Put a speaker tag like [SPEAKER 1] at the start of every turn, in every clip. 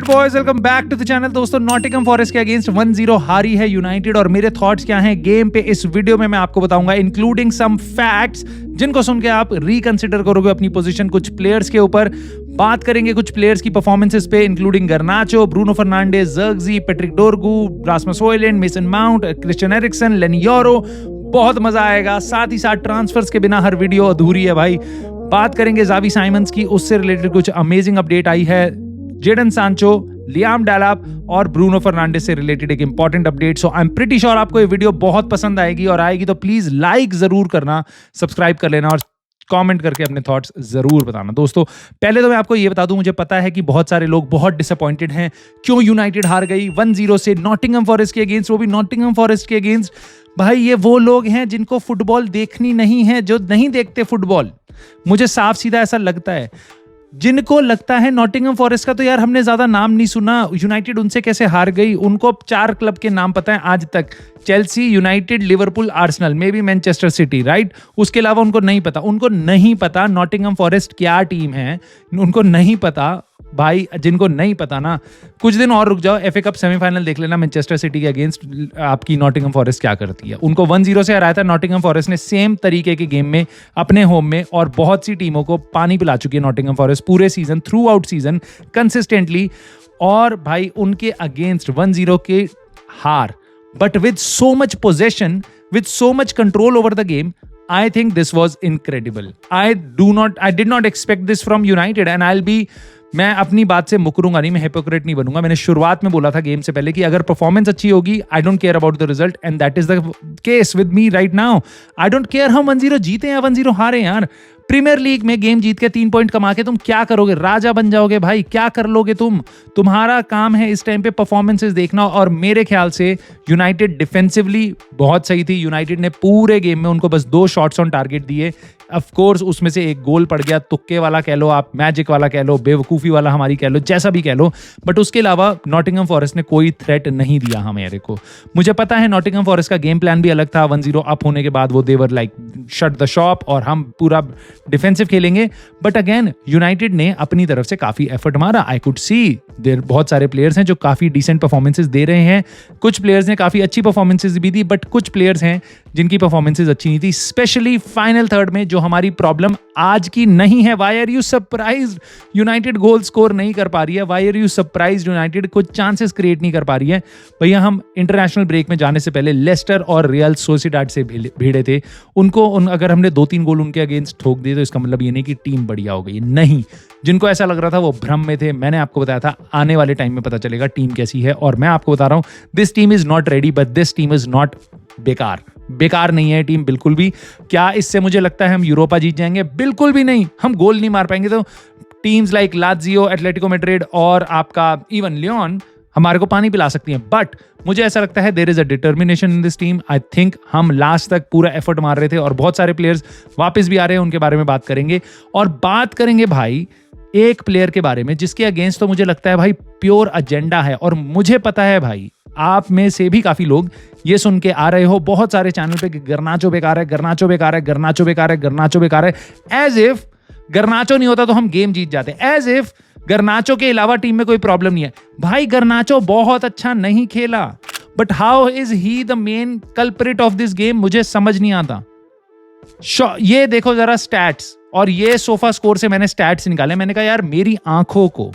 [SPEAKER 1] Boys, welcome back to the channel. दोस्तों, Nottingham Forest के against 1-0 हारी है यूनाइटेड और मेरे थॉट्स क्या हैं गेम पे इस वीडियो में मैं आपको बताऊंगा, इंक्लूडिंग सम फैक्ट्स जिनको सुन के आप रिकंसिडर करोगे अपनी पोजीशन। कुछ प्लेयर्स के ऊपर बात करेंगे, कुछ प्लेयर्स की परफॉर्मेंसेस पे, including Garnacho, Bruno Fernandes, Zirkzee, Patrick Dorgu, Rasmus Hojlund, Mason Mount, Christian Eriksen, Leny Yoro. बहुत मजा आएगा। साथ ही साथ ट्रांसफर्स के बिना हर वीडियो अधूरी है भाई। बात करेंगे ज़ावी साइमंस की, उससे रिलेटेड कुछ अमेजिंग अपडेट आई है। जेडन सांचो, लियाम डेलाप और ब्रूनो फर्नांडिस से रिलेटेड एक important update. So I am pretty sure आपको ये वीडियो बहुत पसंद आएगी, और आएगी तो प्लीज लाइक जरूर करना, सब्सक्राइब कर लेना और कमेंट करके अपने थॉट्स जरूर बताना। दोस्तों, पहले तो मैं आपको ये बता दूं, मुझे पता है कि बहुत सारे लोग बहुत डिसअपॉइंटेड हैं क्यों यूनाइटेड हार गई 1-0 से नॉटिंघम फॉरेस्ट के अगेंस्ट, वो भी नॉटिंघम फॉरेस्ट के अगेंस्ट। भाई, ये वो लोग हैं जिनको फुटबॉल देखनी नहीं है, जो नहीं देखते फुटबॉल। मुझे साफ सीधा ऐसा लगता है। जिनको लगता है नॉटिंघम फॉरेस्ट का तो यार हमने ज्यादा नाम नहीं सुना, यूनाइटेड उनसे कैसे हार गई। उनको 4 क्लब के नाम पता है आज तक, Chelsea, United, Liverpool, Arsenal, may be Manchester city, right. उसके अलावा उनको नहीं पता। उनको नहीं पता नॉटिंघम फॉरेस्ट क्या टीम है, उनको नहीं पता। भाई, जिनको नहीं पता ना, कुछ दिन और रुक जाओ, एफए कप सेमीफाइनल देख लेना मैनचेस्टर सिटी के अगेंस्ट आपकी नॉटिंघम फॉरेस्ट क्या करती है। उनको 1-0 से हराया था नॉटिंघम फॉरेस्ट ने, सेम तरीके के गेम में अपने होम में, और बहुत सी टीमों को पानी पिला चुकी है नॉटिंघम फॉरेस्ट पूरे season, through out season, consistently. और भाई, उनके अगेंस्ट 1-0 के हार, but with so much possession, with so much control over the game. I think this was incredible. I did not expect this from United, and मैं अपनी बात से मुकरूंगा नहीं, मैं हिपोक्रेट नहीं बनूंगा। मैंने शुरुआत में बोला था गेम से पहले कि अगर परफॉर्मेंस अच्छी होगी, I don't care about the result, and that is the case with me right now. I don't care हम 1-0 जीते या 1-0 हारे यार। प्रीमियर लीग में गेम जीत के 3 पॉइंट कमा के तुम क्या करोगे? राजा बन जाओगे भाई, क्या कर लोगे तुम? तुम्हारा काम है इस टाइम पे परफॉर्मेंसेस देखना। और मेरे ख्याल से यूनाइटेड डिफेंसिवली बहुत सही थी। यूनाइटेड ने पूरे गेम में उनको बस 2 शॉट्स ऑन टारगेट दिए। ऑफ कोर्स उसमें से एक गोल पड़ गया, तुक्के वाला कह लो आप, मैजिक वाला कह लो, बेवकूफ़ी वाला हमारी कह लो, जैसा भी कह लो, बट उसके अलावा नॉटिंघम फॉरेस्ट ने कोई थ्रेट नहीं दिया हमारे को। मुझे पता है नॉटिंघम फॉरेस्ट का गेम प्लान भी अलग था। 1-0 अप होने के बाद वो देवर लाइक शट द शॉप और हम पूरा डिफेंसिव खेलेंगे। बट अगेन यूनाइटेड ने अपनी तरफ से काफ़ी एफर्ट मारा। आई कुड सी देयर बहुत सारे प्लेयर्स हैं जो काफ़ी डिसेंट परफॉर्मेंसेज दे रहे हैं। कुछ प्लेयर्स ने काफ़ी अच्छी परफॉर्मेंसेज भी दी, बट कुछ प्लेयर्स हैं जिनकी परफॉर्मेंसेज अच्छी नहीं थी, स्पेशली फाइनल थर्ड में, जो हमारी प्रॉब्लम आज की नहीं है। Why are you surprised? United goal score नहीं कर पा रही है। Why are you surprised? United कुछ चांसेस क्रिएट नहीं कर पा रही है। भैया, हम इंटरनेशनल ब्रेक में जाने से पहले लेस्टर और रियल सोसिएडाड से भिड़े थे। अगर हमने 2-3 गोल उनके अगेंस्ट ठोक दिए तो इसका मतलब ये नहीं कि टीम बढ़िया हो गई। नहीं, जिनको ऐसा लग रहा था वो भ्रम में थे। मैंने आपको बताया था आने वाले टाइम में पता चलेगा टीम कैसी है, और मैं आपको बता रहा हूं, this team is not ready, but this team is not बेकार नहीं है टीम, बिल्कुल भी। क्या इससे मुझे लगता है हम यूरोपा जीत जाएंगे? बिल्कुल भी नहीं। हम गोल नहीं मार पाएंगे तो teams like Lazio, Atletico Madrid और आपका इवन लियोन हमारे को पानी पिला सकती हैं। बट मुझे ऐसा लगता है there is a determination in this team. I think हम लास्ट तक पूरा एफर्ट मार रहे थे, और बहुत सारे प्लेयर्स वापस भी आ रहे हैं, उनके बारे में बात करेंगे। और बात करेंगे भाई एक प्लेयर के बारे में जिसके अगेंस्ट तो मुझे लगता है भाई प्योर एजेंडा है। और मुझे पता है भाई, आप में से भी काफी लोग ये सुन के आ रहे हो बहुत सारे चैनल पे कि गर्नाचो बेकार है, गर्नाचो बेकार है, गर्नाचो बेकार है, गर्नाचो बेकार है। एज इफ गर्नाचो नहीं होता तो हम गेम जीत जाते, एज इफ गर्नाचो के अलावा टीम में कोई प्रॉब्लम नहीं है। भाई, गर्नाचो बहुत अच्छा नहीं खेला, but how is he the main culprit of this game? मुझे समझ नहीं आता। ये देखो जरा स्टैट्स, और ये सोफा स्कोर से मैंने स्टैट्स निकाले। मैंने कहा यार, मेरी आंखों को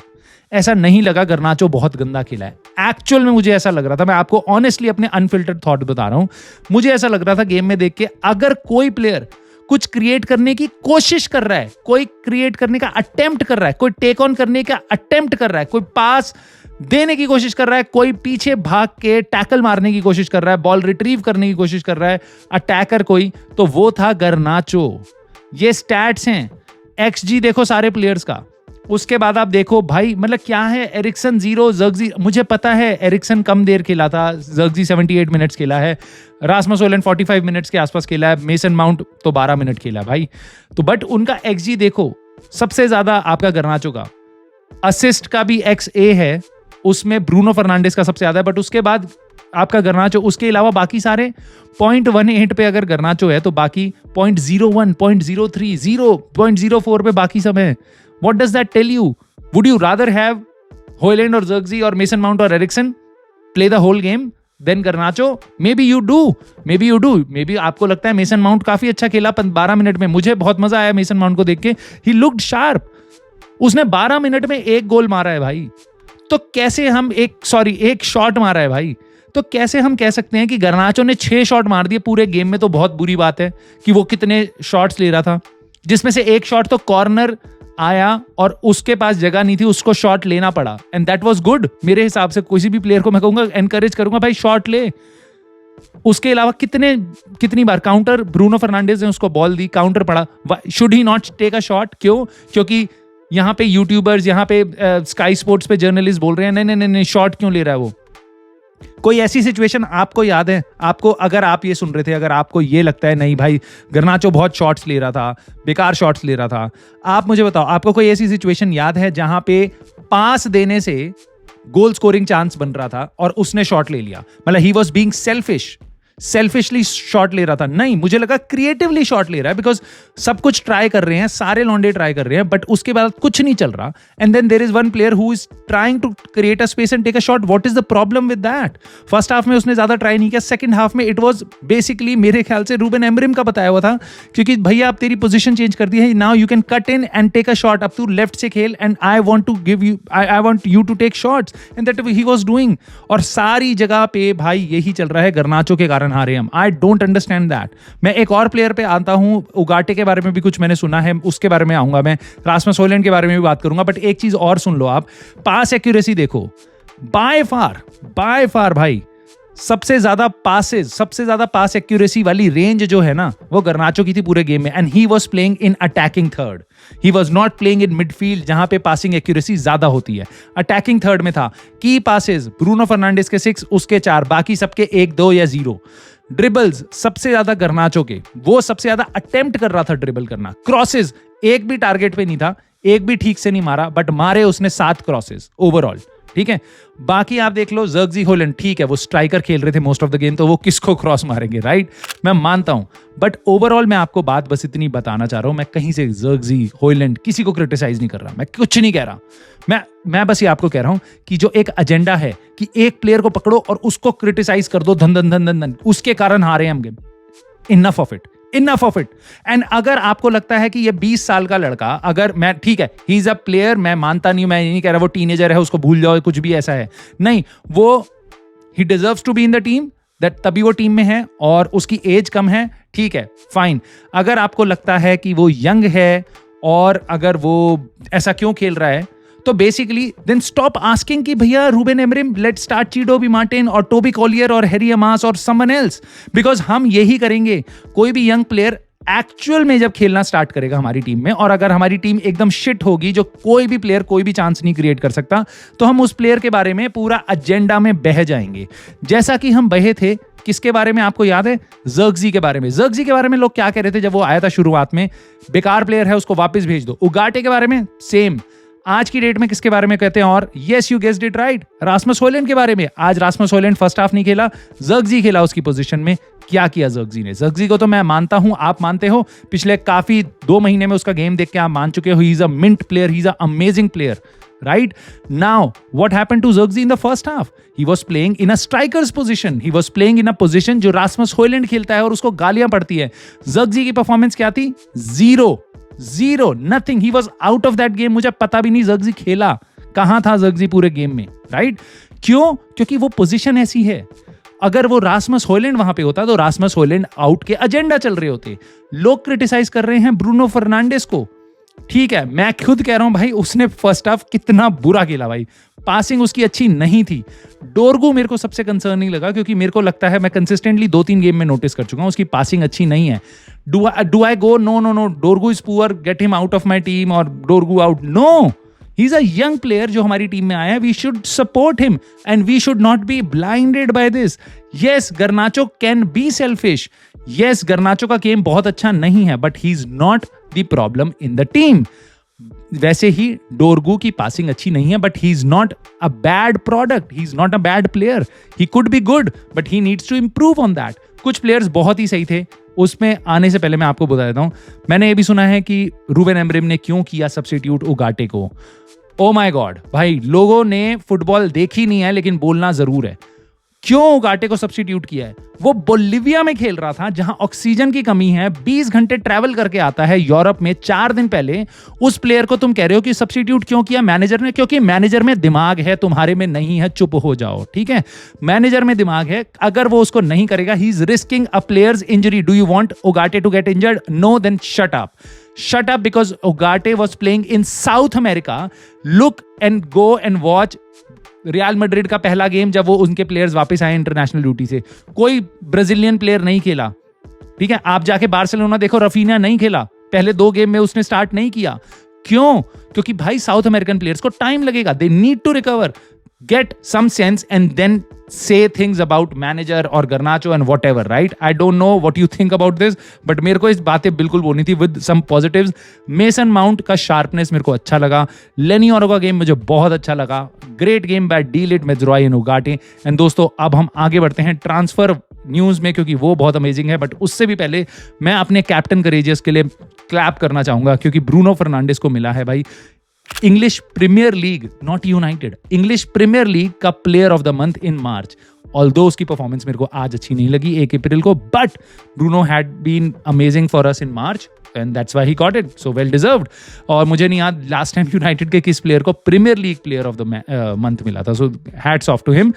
[SPEAKER 1] ऐसा नहीं लगा गर्नाचो बहुत गंदा खेला है। एक्चुअल में मुझे ऐसा लग रहा था, मैं आपको ऑनेस्टली अपने अनफिल्टर्ड थॉट बता रहा हूं, मुझे ऐसा लग रहा था गेम में देख के, अगर कोई प्लेयर कुछ क्रिएट करने की कोशिश कर रहा है, कोई क्रिएट करने का अटेम्प्ट कर रहा है, कोई टेक ऑन करने का अटेम्प्ट कर रहा है, कोई पास देने की कोशिश कर रहा है, कोई पीछे भाग के टैकल मारने की कोशिश कर रहा है, बॉल रिट्रीव करने की कोशिश कर रहा है, अटैकर कोई, तो वो था गर्नाचो। ये स्टैट्स हैं। XG देखो सारे प्लेयर्स का। उसके बाद आप देखो भाई, मतलब क्या है, एरिक्सन 0, ज़र्क्ज़ी, मुझे पता है एरिक्सन कम देर खेला था, ज़र्क्ज़ी 78 मिनट्स खेला है, रास्मस हॉयलैंड 45 मिनट्स के आसपास खेला है, मेसन माउंट तो 12 मिनट खेला है भाई। तो बट उनका XG देखो, सबसे ज्यादा आपका गर्नाचो का, असिस्ट का भी XA है, उसमें ब्रूनो फर्नांडिस का सबसे ज्यादा है, बट उसके बाद आपका गर्नाचो। उसके अलावा बाकी सारे 0.18 पे अगर गर्नाचो है तो बाकी 0.01, 0.03, 0.04 पे बाकी सब है। What does that tell you? Would you rather have Hoyland और Xerxes और Mason Mount और Eriksson play the whole game, then Garnacho, maybe you do, maybe आपको लगता है Mason Mount काफी अच्छा खेला 12 मिनट में, मुझे बहुत मजा आया Mason Mount को देख के, he looked sharp, उसने 12 मिनट में एक गोल मारा है भाई, तो कैसे हम एक शॉट मारा है भाई, तो कैसे हम कह सकते हैं कि गर्नाचो ने 6 शॉट मार दिए पूरे गेम में, तो बहुत बुरी बात है कि वो कितने शॉट्स ले रहा था, जिसमें से एक शॉट तो कॉर्नर आया और उसके पास जगह नहीं थी, उसको शॉट लेना पड़ा, एंड दैट वाज गुड। मेरे हिसाब से किसी भी प्लेयर को मैं कहूंगा, एनकरेज करूंगा भाई शॉट ले। उसके अलावा कितनी बार काउंटर, ब्रूनो फर्नांडिस ने उसको बॉल दी, काउंटर पड़ा, should he not take a shot? क्यों? क्योंकि यहाँ पे यूट्यूबर्स, यहाँ पे स्काई स्पोर्ट्स पे जर्नलिस्ट बोल रहे हैं नहीं शॉट क्यों ले रहा है वो। कोई ऐसी सिचुएशन आपको याद है, आपको, अगर आप ये सुन रहे थे, अगर आपको ये लगता है नहीं भाई गर्नाचो बहुत शॉट्स ले रहा था, बेकार शॉट्स ले रहा था, आप मुझे बताओ, आपको कोई ऐसी सिचुएशन याद है जहां पे पास देने से गोल स्कोरिंग चांस बन रहा था और उसने शॉट ले लिया? मतलब he was being selfishly shot ले रहा था? नहीं, मुझे लगा क्रिएटिवली शॉट ले रहा है, बिकॉज सब कुछ ट्राई कर रहे हैं, सारे लौंडे ट्राई कर रहे हैं, बट उसके बाद कुछ नहीं चल रहा, and then there is one player who is trying to create a space and take a shot. What is the problem with that? First half में उसने ज्यादा ट्राई नहीं किया, सेकंड हाफ में इट वाज बेसिकली मेरे ख्याल से Ruben Amorim का बताया हुआ था, क्योंकि भैया अब तेरी पोजीशन चेंज कर दी है, now you can cut in and take a shot, अब तू लेफ्ट से खेल and I want you to take shots, and that he was doing. और सारी जगह पे भाई यही चल रहा है, गर्नाचो के कारण हारे हम। I don't understand that. मैं एक और प्लेयर पे आता हूं, उगाटे के बारे में भी कुछ मैंने सुना है, उसके बारे में आऊंगा मैं, रासमस हॉयलैंड के बारे में भी बात करूंगा, बट एक चीज और सुन लो आप, पास एक्यूरेसी देखो, बाय फार भाई सबसे ज्यादा पास एक्यूरेसी वाली रेंज जो है ना, वो गर्नाचो की थी पूरे गेम में, and he was playing in attacking third, he was not playing in midfield जहां पे पासिंग एक्यूरेसी ज्यादा होती है, अटैकिंग थर्ड में था। की पासेस ब्रूनो फर्नांडिस के 6, उसके 4, बाकी सबके 1, 2 या 0। ड्रिबल्स सबसे ज्यादा गर्नाचो के, वो सबसे ज्यादा अटेम्प्ट कर रहा था ड्रिबल करना। क्रॉसेस एक भी टारगेट पे नहीं था, एक भी ठीक से नहीं मारा, बट मारे उसने 7 क्रॉसेस ओवरऑल, ठीक है। बाकी आप देख लो, Xerxes हॉयलैंड, ठीक है वो स्ट्राइकर खेल रहे थे मोस्ट ऑफ द गेम, तो वो किसको क्रॉस मारेंगे, राइट? मैं मानता हूं, बट ओवरऑल मैं आपको बात बस इतनी बताना चाह रहा हूं, मैं कहीं से Xerxes हॉयलैंड किसी को क्रिटिसाइज नहीं कर रहा, मैं कुछ नहीं कह रहा, मैं बस ये आपको कह रहा हूं कि जो एक एजेंडा है कि एक प्लेयर को पकड़ो और उसको क्रिटिसाइज कर दो धन, उसके कारण हारे हम game. Enough of it. And अगर आपको लगता है कि ये 20 साल का लड़का, अगर मैं, ठीक है ही इज अ प्लेयर, मैं मानता नहीं, मैं नहीं कह रहा वो टीनेजर है उसको भूल जाओ, कुछ भी ऐसा है नहीं, वो ही deserves to be in the team, that तभी वो टीम में है, और उसकी एज कम है, ठीक है फाइन। अगर आपको लगता है कि वो यंग है और अगर वो ऐसा क्यों खेल रहा है, तो बेसिकली देन स्टॉप आस्किंग कि भैया Ruben Amorim, let start Chido Obi Martin और टोबी कॉलियर और हैरी अमास और समवन एल्स, बिकॉज हम यही करेंगे। कोई भी यंग प्लेयर एक्चुअल में जब खेलना स्टार्ट करेगा हमारी टीम में, और अगर हमारी टीम एकदम शिट होगी, जो कोई भी प्लेयर कोई भी चांस नहीं क्रिएट कर सकता, तो हम उस प्लेयर के बारे में पूरा एजेंडा में बह जाएंगे, जैसा कि हम बहे थे। किसके बारे में आपको याद है? Xerxes के बारे में। Xerxes के बारे में लोग क्या कह रहे थे जब वो आया था शुरुआत में? बेकार प्लेयर है, उसको वापस भेज दो। उगाटे के बारे में सेम। आज की डेट में किसके बारे में कहते हैं? और yes you guessed it right, Rasmus Højlund के बारे में। आज रासमस हॉयलैंड फर्स्ट हाफ नहीं खेला, Xerxes खेला उसकी पोजीशन में। क्या किया Xerxes ने? Xerxes को तो मैं मानता हूं, आप मानते हो, पिछले काफी 2 महीने में उसका गेम देख के आप मान चुके हो, he is a mint player, he is a amazing player, right? Now, what happened to Xerxes in the first half? He was playing in a striker's position. He was playing in a position जो Rasmus Højlund खेलता है और उसको गालियां पड़ती है। Xerxes की performance क्या थी? Zero, nothing. He was out of that game। मुझे पता भी नहीं Xerxes खेला कहां था Xerxes पूरे गेम में, राइट? क्यों? क्योंकि वो पोजीशन ऐसी है। अगर वो रासमस हॉयलैंड वहां पे होता तो रासमस हॉयलैंड आउट के एजेंडा चल रहे होते। लोग क्रिटिसाइज कर रहे हैं ब्रूनो फर्नांडिस को, ठीक है, मैं खुद कह रहा हूं भाई उसने फर्स्ट हाफ कितना बुरा खेला भाई, पासिंग उसकी अच्छी नहीं थी। डोरगू मेरे को सबसे कंसर्न नहीं लगा, क्योंकि मेरे को लगता है, मैं कंसिस्टेंटली 2-3 गेम में नोटिस कर चुका हूं उसकी पासिंग अच्छी नहीं है। Do I go no Dorgu is poor, get him out of my team और Dorgu out? No, he is a young player जो हमारी टीम में आया है, we should support him and we should not be blinded by this. Yes, Garnacho can be selfish, yes Garnacho का game बहुत अच्छा नहीं है, but he is not the problem in the team. वैसे ही डोरगू की पासिंग अच्छी नहीं है, but he is not a bad product, he is not a bad player, he could be good but he needs to improve on that. कुछ players बहुत ही सही थे, उसमें आने से पहले मैं आपको बता देता हूं, मैंने ये भी सुना है कि रूबेन एमरिम ने क्यों किया सब्स्टिट्यूट उगाटे को। ओ माय गॉड भाई, लोगों ने फुटबॉल देखी नहीं है लेकिन बोलना जरूर है। क्यों उगाटे को सब्स्टिट्यूट किया है? वो बोलिविया में खेल रहा था जहां ऑक्सीजन की कमी है, 20 घंटे ट्रैवल करके आता है यूरोप में 4 दिन पहले। उस प्लेयर को तुम कह रहे हो कि सब्स्टिट्यूट क्यों किया मैनेजर ने? क्योंकि मैनेजर में दिमाग है, तुम्हारे में नहीं है, चुप हो जाओ, ठीक है? मैनेजर में दिमाग है, अगर वो उसको नहीं करेगा, he is risking a players injury. Do you want Ugarte to get injured? No, then shut up. Shut up, because Ugarte was playing in South America. Look and go and watch real Madrid का पहला game जब वो उनके players वापस आए international duty से। कोई Brazilian player नहीं खेला, ठीक है? आप जाके बार्सिलोना देखो, रफीना नहीं खेला, पहले 2 गेम में उसने स्टार्ट नहीं किया। क्यों? क्योंकि भाई साउथ अमेरिकन प्लेयर्स को टाइम लगेगा, they need to recover, get some sense and then say things about manager or Garnacho and whatever, right? I don't know what you think about this, but मेरे को इस बातें बिल्कुल बोलनी थी with some positives. Mason mount का sharpness मेरे को अच्छा लगा, लेनी औरो का गेम मुझे बहुत अच्छा लगा, great game by de Ligt Mazraoui and Ugarte. And दोस्तों अब हम आगे बढ़ते हैं ट्रांसफर न्यूज में, क्योंकि वो बहुत अमेजिंग है। बट उससे भी पहले मैं अपने कैप्टन करेजियस के लिए क्लैप करना चाहूंगा, क्योंकि ब्रूनो फर्नांडिस को मिला है भाई English Premier League, not United, English Premier League का player of the month in March. Although उसकी परफॉर्मेंस मेरे को आज अच्छी नहीं लगी 1 अप्रैल को, but Bruno had been amazing for us in March and that's why he got it, so well deserved. और मुझे नहीं याद लास्ट टाइम यूनाइटेड के किस प्लेयर को Premier League player of the month मिला था, so hats off to him.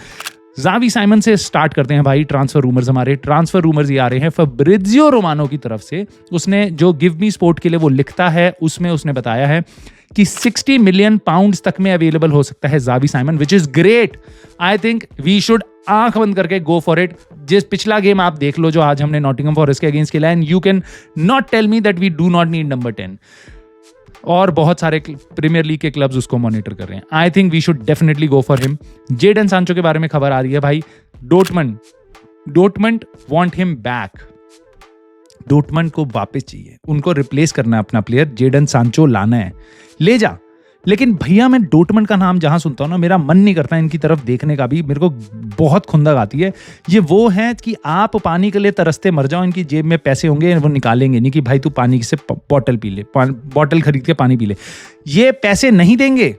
[SPEAKER 1] Xavi Simon से स्टार्ट करते हैं भाई ट्रांसफर रूमर्स। हमारे ट्रांसफर रूमर्स ये आ रहे हैं फब्रिजियो रोमानो की तरफ से। उसने जो गिव मी स्पोर्ट के लिए वो लिखता है, उसमें उसने बताया है कि 60 मिलियन पाउंड्स तक में अवेलेबल हो सकता है Xavi Simon, which is great. I think we should आंख बंद करके गो फॉर इट। जिस पिछला गेम आप देख लो जो आज हमने नॉटिंघम फॉरेस्ट के अगेंस्ट खेला, and you can not tell me that we do not need number 10। और बहुत सारे प्रीमियर लीग के क्लब्स उसको मॉनिटर कर रहे हैं। I think we should definitely go for him. Jadon Sancho के बारे में खबर आ रही है भाई, Dortmund want him back. Dortmund को वापस चाहिए, उनको रिप्लेस करना है अपना प्लेयर, जेडन सांचो लाना है, ले जा। लेकिन भैया मैं डोटमंड का नाम जहां सुनता हूं ना, मेरा मन नहीं करता इनकी तरफ देखने का भी, मेरे को बहुत खुंदक आती है। ये वो है कि आप पानी के लिए तरसते मर जाओ, इनकी जेब में पैसे होंगे, वो निकालेंगे नहीं कि भाई तू पानी से बॉटल पी ले, बॉटल खरीद के पानी पी ले। ये पैसे नहीं देंगे।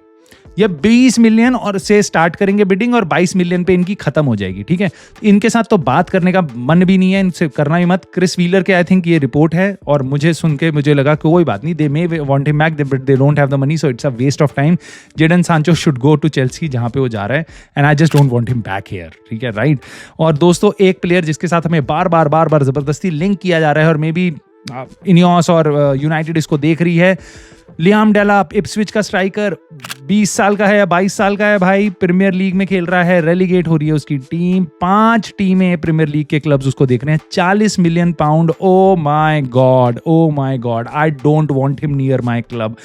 [SPEAKER 1] ये 20 मिलियन और से स्टार्ट करेंगे बिडिंग, और 22 मिलियन पे इनकी खत्म हो जाएगी, ठीक है? इनके साथ तो बात करने का मन भी नहीं है, इनसे करना ही मत। क्रिस व्हीलर के आई थिंक ये रिपोर्ट है, और मुझे सुन के मुझे लगा कि कोई बात नहीं, they may want him back but they don't have the money, so it's a waste of time. Jadon Sancho should go to Chelsea जहां पे वो जा रहा है, and I just don't want him back here, ठीक है, right? और दोस्तों एक प्लेयर जिसके साथ हमें बार बार जबरदस्ती लिंक किया जा रहा है, और मे बी इनियोस और यूनाइटेड इसको देख रही है, लियाम डेलाप, इप्सविच का स्ट्राइकर, 20 साल का है या 22 साल का है भाई, प्रीमियर लीग में खेल रहा है, रेलीगेट हो रही है उसकी टीम, 5 टीमें प्रीमियर लीग के क्लब्स उसको देख रहे हैं, 40 million pound. Oh my God, I don't want him near my club.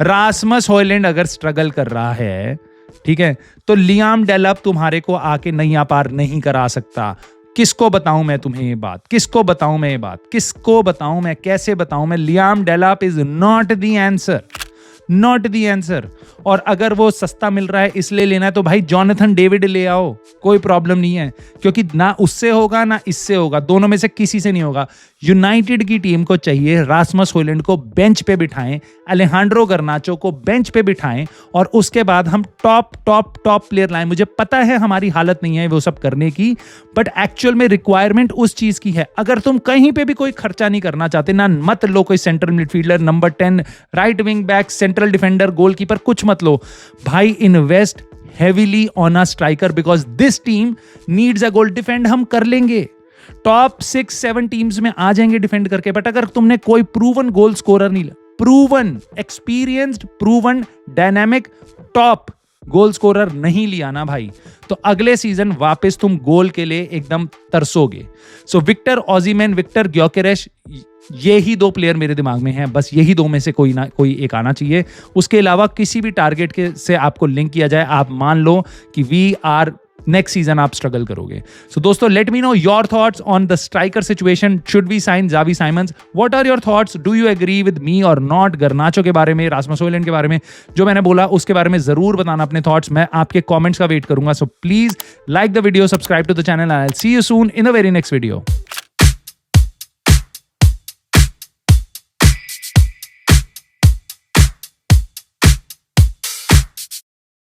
[SPEAKER 1] Rasmus Højlund अगर स्ट्रगल कर रहा है, ठीक है, तो लियाम डेलाप तुम्हारे को आके नैया पार नहीं करा सकता। किसको बताऊं मैं तुम्हें ये बात, किसको बताऊं मैं ये बात, किसको बताऊं मैं, कैसे बताऊं मैं? Liam डेलाप is not the answer, not the answer. और अगर वो सस्ता मिल रहा है इसलिए लेना है, तो भाई जॉनथन डेविड ले आओ, कोई प्रॉब्लम नहीं है, क्योंकि ना उससे होगा ना इससे होगा, दोनों में से किसी से नहीं होगा। यूनाइटेड की टीम को चाहिए रासमस हॉयलैंड को बेंच पे बिठाएं, अलेहांड्रो गर्नाचो को बेंच पे बिठाएं, और उसके बाद हम टॉप प्लेयर लाएं। मुझे पता है हमारी हालत नहीं है वो सब करने की, बट एक्चुअल में रिक्वायरमेंट उस चीज की है। अगर तुम कहीं पे भी कोई खर्चा नहीं करना चाहते ना, मत लो कोई central midfielder, number 10, right wing back, central defender, goalkeeper, कुछ मत लो भाई। Invest heavily on a striker, because this team needs a goal. Defend हम कर लेंगे, टॉप 6-7 टीम्स में आ जाएंगे डिफेंड करके, बट अगर तुमने कोई प्रूवन गोल स्कोरर नहीं, proven experienced, proven dynamic top goal scorer नहीं लिया ना भाई, तो अगले सीजन वापस तुम गोल के लिए एकदम तरसोगे। सो विक्टर ओसिमेन, विक्टर ग्योकेरेश, ये ही 2 प्लेयर मेरे दिमाग में हैं, बस यही 2 में से कोई ना कोई एक आना चाहिए। उसके अलावा किसी भी टारगेट के से आपको लिंक किया जाए, आप मान लो कि वी आर नेक्स्ट सीजन आप स्ट्रगल करोगे। सो दोस्तों let me know your thoughts on the striker situation. Should we sign Xavi Simons? What are your thoughts? Do you agree with me और नॉट? गर्नाचो के बारे में, रासमस हॉयलैंड के बारे में जो मैंने बोला उसके बारे में जरूर बताना अपने थॉट्स। मैं आपके कॉमेंट्स का वेट करूंगा। So please like the video, subscribe to the channel, I will see you soon in the very next video.